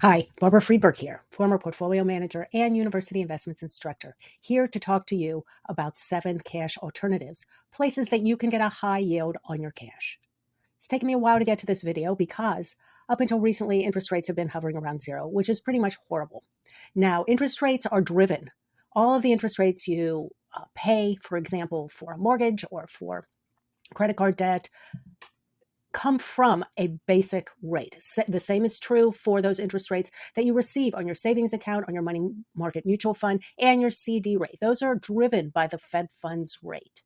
Hi, Barbara Friedberg here, former portfolio manager and university investments instructor, here to talk to you about 7 cash alternatives, places that you can get a high yield on your cash. It's taken me a while to get to this video because up until recently, interest rates have been hovering around zero, which is pretty much horrible. Now, interest rates are driven. All of the interest rates you pay, for example, for a mortgage or for credit card debt, come from a basic rate. The same is true for those interest rates that you receive on your savings account, on your money market mutual fund, and your CD rate. Those are driven by the Fed funds rate.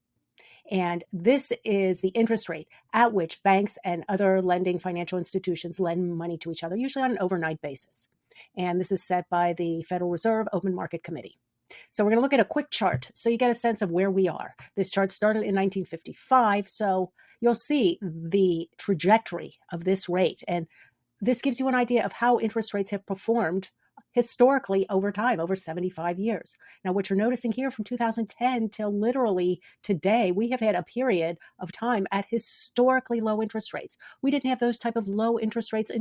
And this is the interest rate at which banks and other lending financial institutions lend money to each other, usually on an overnight basis. And this is set by the Federal Reserve Open Market Committee. So we're going to look at a quick chart so you get a sense of where we are. This chart started in 1955, so you'll see the trajectory of this rate. And this gives you an idea of how interest rates have performed historically over time, over 75 years. Now, what you're noticing here from 2010 till literally today, we have had a period of time at historically low interest rates. We didn't have those type of low interest rates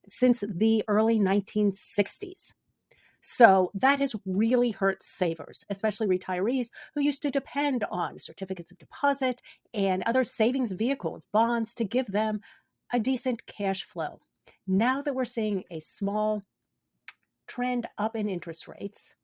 since the early 1960s. So that has really hurt savers, especially retirees who used to depend on certificates of deposit and other savings vehicles, bonds, to give them a decent cash flow. Now that we're seeing a small trend up in interest rates,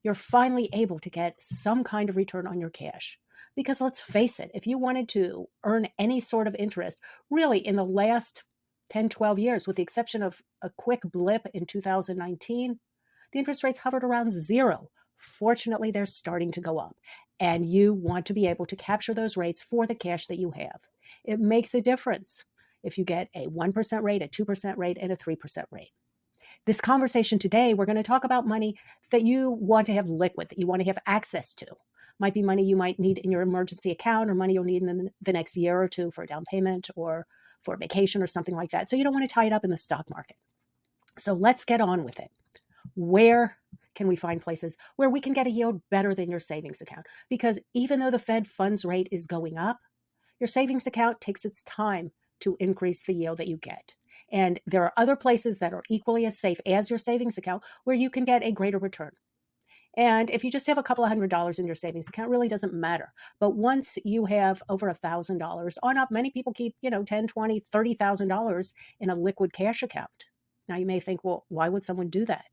you're finally able to get some kind of return on your cash. Because let's face it, if you wanted to earn any sort of interest, really in the last 10, 12 years, with the exception of a quick blip in 2019, the interest rates hovered around zero. Fortunately, they're starting to go up, and you want to be able to capture those rates for the cash that you have. It makes a difference if you get a 1% rate, a 2% rate, and a 3% rate. This conversation today, we're going to talk about money that you want to have liquid, that you want to have access to. Might be money you might need in your emergency account, or money you'll need in the next year or two for a down payment or for a vacation or something like that. So you don't want to tie it up in the stock market. So let's get on with it. Where can we find places where we can get a yield better than your savings account? Because even though the Fed funds rate is going up, your savings account takes its time to increase the yield that you get. And there are other places that are equally as safe as your savings account where you can get a greater return. And if you just have a couple of $100 in your savings account, it really doesn't matter. But once you have over $1,000 on up, many people keep, $10, $20, $30,000 in a liquid cash account. Now you may think, well, why would someone do that?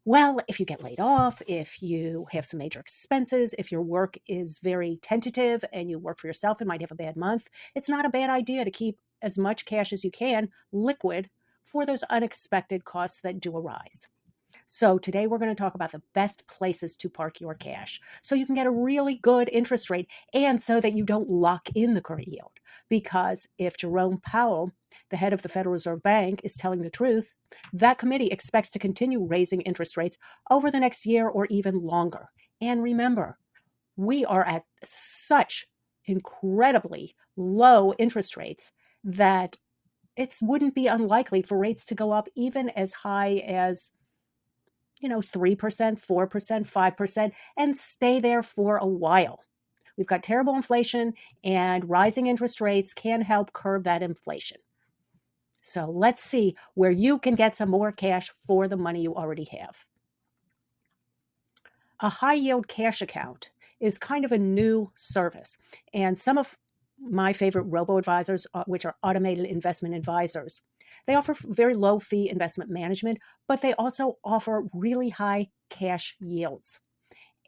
Well, if you get laid off, if you have some major expenses, if your work is very tentative and you work for yourself and might have a bad month, it's not a bad idea to keep as much cash as you can liquid for those unexpected costs that do arise. So today we're going to talk about the best places to park your cash so you can get a really good interest rate and so that you don't lock in the current yield. Because if Jerome Powell, the head of the Federal Reserve Bank, is telling the truth, that committee expects to continue raising interest rates over the next year or even longer. And remember, we are at such incredibly low interest rates that it wouldn't be unlikely for rates to go up even as high as 3%, 4%, 5%, and stay there for a while. We've got terrible inflation, and rising interest rates can help curb that inflation. So let's see where you can get some more cash for the money you already have. A high yield cash account is kind of a new service, and some of my favorite robo-advisors, which are automated investment advisors, they offer very low fee investment management, but they also offer really high cash yields.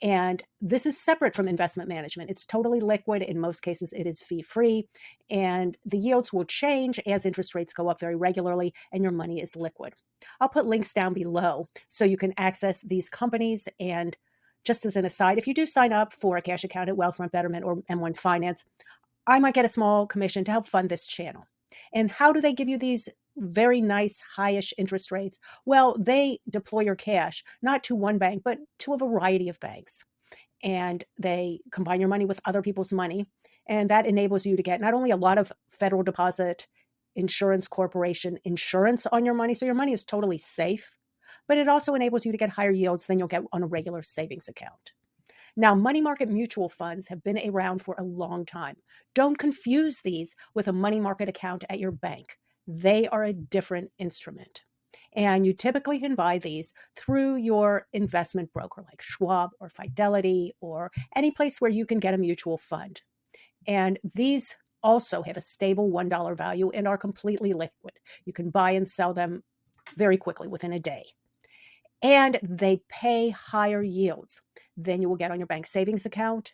And this is separate from investment management. It's totally liquid. In most cases, it is fee-free. And the yields will change as interest rates go up very regularly and your money is liquid. I'll put links down below so you can access these companies. And just as an aside, if you do sign up for a cash account at Wealthfront, Betterment, or M1 Finance, I might get a small commission to help fund this channel. And how do they give you these very nice high-ish interest rates? Well, they deploy your cash not to one bank, but to a variety of banks. And they combine your money with other people's money. And that enables you to get not only a lot of federal deposit insurance corporation insurance on your money, so your money is totally safe, but it also enables you to get higher yields than you'll get on a regular savings account. Now, money market mutual funds have been around for a long time. Don't confuse these with a money market account at your bank. They are a different instrument. And you typically can buy these through your investment broker like Schwab or Fidelity or any place where you can get a mutual fund. And these also have a stable $1 value and are completely liquid. You can buy and sell them very quickly within a day. And they pay higher yields than you will get on your bank savings account.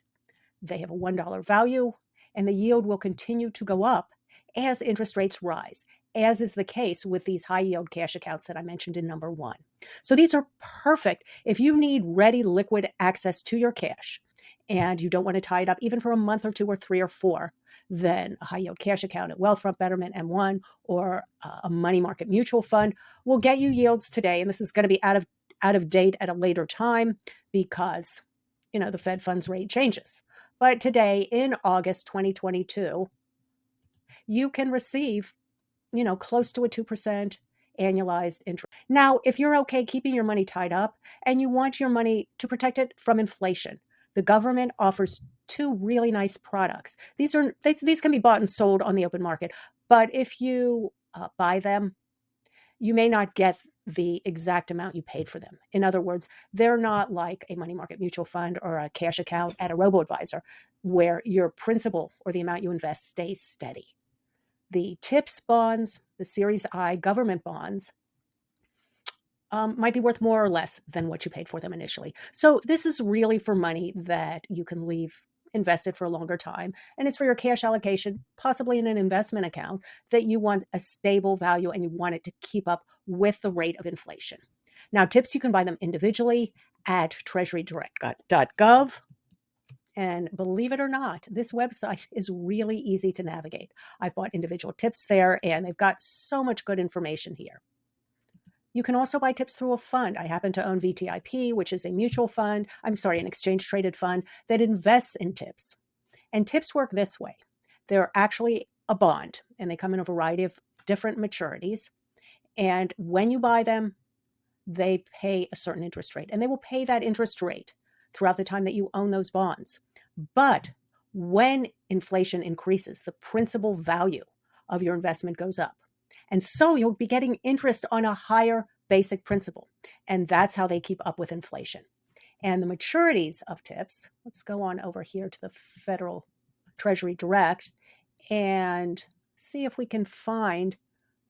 They have a $1 value, and the yield will continue to go up as interest rates rise, as is the case with these high yield cash accounts that I mentioned in number one. So these are perfect if you need ready liquid access to your cash and you don't want to tie it up even for a month or two or three or four. Then a high yield cash account at Wealthfront, Betterment, M1, or a money market mutual fund will get you yields today. And this is going to be out of date at a later time because the Fed funds rate changes. But today, in August 2022, you can receive, close to a 2% annualized interest. Now, if you're okay keeping your money tied up and you want your money to protect it from inflation, the government offers two really nice products. These can be bought and sold on the open market, but if you buy them, you may not get the exact amount you paid for them. In other words, they're not like a money market mutual fund or a cash account at a robo-advisor where your principal or the amount you invest stays steady. The TIPS bonds, the Series I government bonds, might be worth more or less than what you paid for them initially. So this is really for money that you can leave invested for a longer time. And it's for your cash allocation, possibly in an investment account that you want a stable value and you want it to keep up with the rate of inflation. Now, TIPS, you can buy them individually at TreasuryDirect.gov. And believe it or not, this website is really easy to navigate. I've bought individual TIPS there, and they've got so much good information here. You can also buy TIPS through a fund. I happen to own VTIP, which is a mutual fund, an exchange traded fund that invests in TIPS. And TIPS work this way. They're actually a bond, and they come in a variety of different maturities. And when you buy them, they pay a certain interest rate, and they will pay that interest rate throughout the time that you own those bonds. But when inflation increases, the principal value of your investment goes up. And so you'll be getting interest on a higher basic principal. And that's how they keep up with inflation. And the maturities of TIPS, let's go on over here to the Federal Treasury Direct and see if we can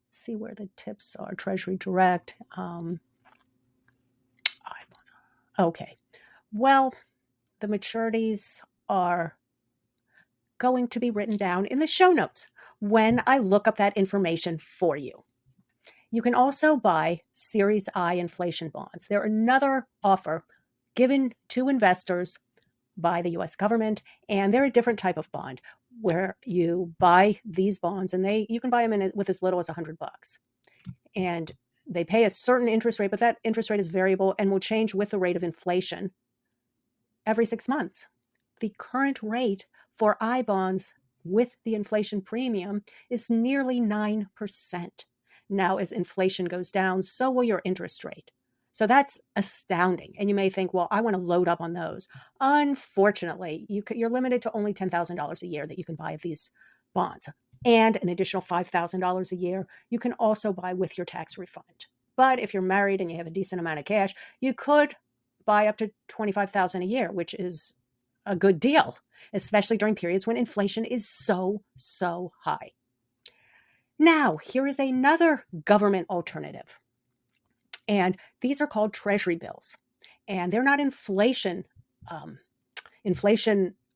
see where the TIPS are, Treasury Direct. Okay. Well, the maturities are going to be written down in the show notes when I look up that information for you. You can also buy Series I inflation bonds. They're another offer given to investors by the US government, and they're a different type of bond where you buy these bonds and you can buy them with as little as $100. And they pay a certain interest rate, but that interest rate is variable and will change with the rate of inflation every 6 months. The current rate for I bonds with the inflation premium is nearly 9%. Now, as inflation goes down, so will your interest rate. So that's astounding. And you may think, well, I want to load up on those. Unfortunately, you're limited to only $10,000 a year that you can buy of these bonds. And an additional $5,000 a year, you can also buy with your tax refund. But if you're married and you have a decent amount of cash, you could buy up to $25,000 a year, which is a good deal, especially during periods when inflation is so high. Now, here is another government alternative. And these are called Treasury Bills. And they're not inflation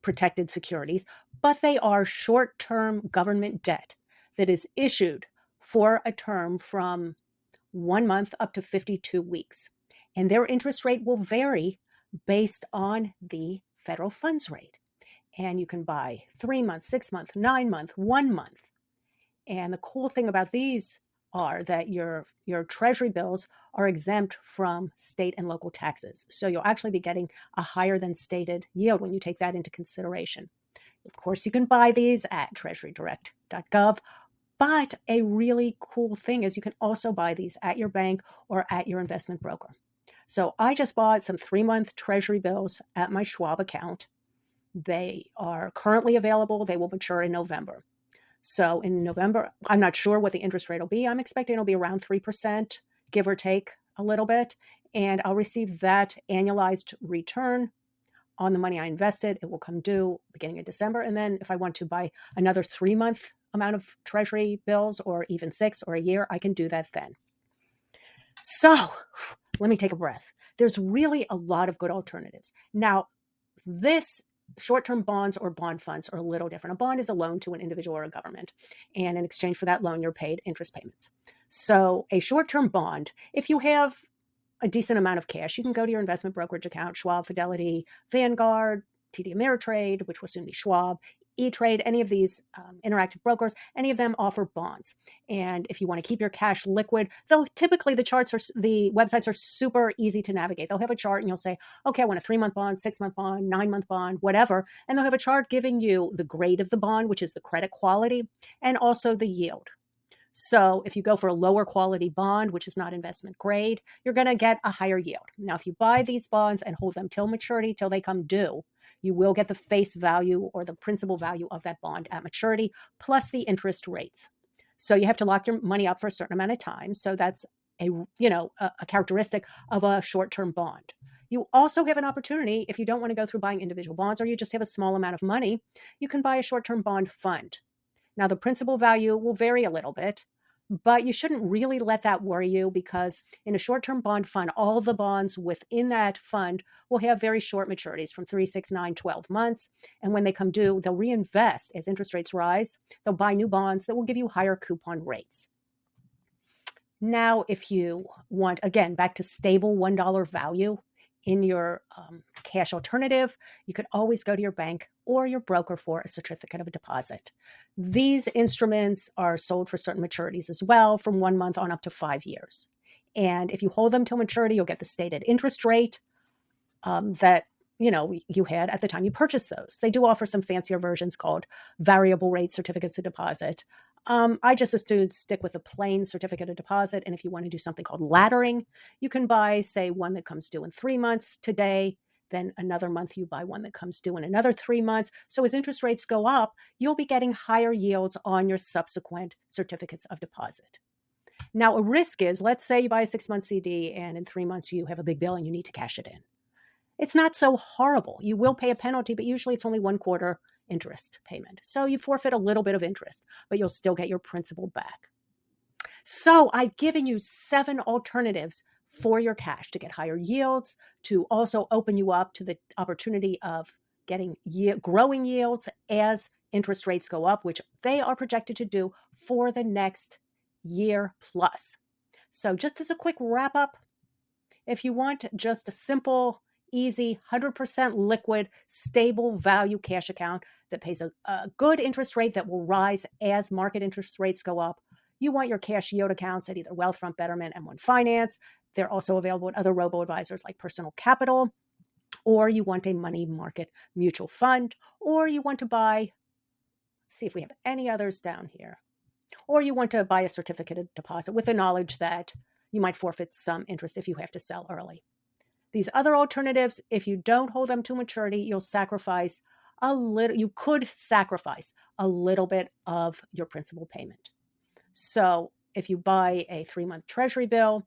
protected securities, but they are short-term government debt that is issued for a term from 1 month up to 52 weeks. And their interest rate will vary based on the federal funds rate. And you can buy 3 months, 6 months, 9 months, 1 month. And the cool thing about these are that your Treasury bills are exempt from state and local taxes. So you'll actually be getting a higher than stated yield when you take that into consideration. Of course, you can buy these at TreasuryDirect.gov. But a really cool thing is you can also buy these at your bank or at your investment broker. So I just bought some 3-month Treasury bills at my Schwab account. They are currently available. They will mature in November. So in November, I'm not sure what the interest rate will be. I'm expecting it'll be around 3%. give or take a little bit, and I'll receive that annualized return on the money I invested. It will come due beginning of December. And then if I want to buy another 3-month amount of Treasury bills, or even 6 or a year, I can do that then. So let me take a breath. There's really a lot of good alternatives. Now, this short-term bonds or bond funds are a little different. A bond is a loan to an individual or a government, and in exchange for that loan, you're paid interest payments. So a short-term bond, if you have a decent amount of cash, you can go to your investment brokerage account, Schwab, Fidelity, Vanguard, TD Ameritrade, which will soon be Schwab, E-Trade, any of these interactive brokers, any of them offer bonds. And if you want to keep your cash liquid, though typically the websites are super easy to navigate. They'll have a chart and you'll say, okay, I want a 3-month bond, 6-month bond, 9-month bond, whatever. And they'll have a chart giving you the grade of the bond, which is the credit quality, and also the yield. So if you go for a lower quality bond, which is not investment grade, you're going to get a higher yield. Now, if you buy these bonds and hold them till maturity, till they come due, you will get the face value or the principal value of that bond at maturity, plus the interest rates. So you have to lock your money up for a certain amount of time. So that's a characteristic of a short-term bond. You also have an opportunity, if you don't want to go through buying individual bonds, or you just have a small amount of money, you can buy a short-term bond fund. Now, the principal value will vary a little bit, but you shouldn't really let that worry you, because in a short-term bond fund, all the bonds within that fund will have very short maturities from 3, 6, 9, 12 months. And when they come due, they'll reinvest as interest rates rise. They'll buy new bonds that will give you higher coupon rates. Now, if you want, again, back to stable $1 value in your cash alternative, you could always go to your bank or your broker for a certificate of deposit. These instruments are sold for certain maturities as well, from 1 month on up to 5 years. And if you hold them till maturity, you'll get the stated interest rate that you had at the time you purchased those. They do offer some fancier versions called variable rate certificates of deposit. I just assumed stick with a plain certificate of deposit. And if you want to do something called laddering, you can buy, say, one that comes due in 3 months today, then another month you buy one that comes due in another 3 months. So as interest rates go up, you'll be getting higher yields on your subsequent certificates of deposit. Now, a risk is, let's say you buy a 6-month CD and in 3 months you have a big bill and you need to cash it in. It's not so horrible. You will pay a penalty, but usually it's only 1/4 interest payment. So you forfeit a little bit of interest, but you'll still get your principal back. So I've given you 7 alternatives for your cash to get higher yields, to also open you up to the opportunity of getting growing yields as interest rates go up, which they are projected to do for the next year plus. So just as a quick wrap up, if you want just a simple, easy, 100% liquid, stable value cash account that pays a good interest rate that will rise as market interest rates go up, you want your cash yield accounts at either Wealthfront, Betterment, and One Finance. They're also available at other robo-advisors like Personal Capital, or you want a money market mutual fund, or you want to buy, let's see if we have any others down here, or you want to buy a certificate of deposit with the knowledge that you might forfeit some interest if you have to sell early. These other alternatives, if you don't hold them to maturity, you could sacrifice a little bit of your principal payment. So if you buy a 3-month Treasury bill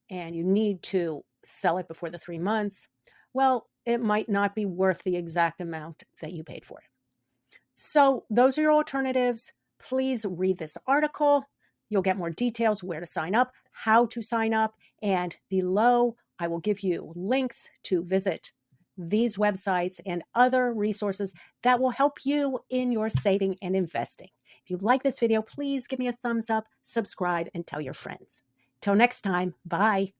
and you need to sell it before the 3 months, well, it might not be worth the exact amount that you paid for it. So those are your alternatives. Please read this article. You'll get more details, where to sign up, how to sign up, and below I will give you links to visit these websites and other resources that will help you in your saving and investing. If you like this video, please give me a thumbs up, subscribe, and tell your friends. Till next time, bye.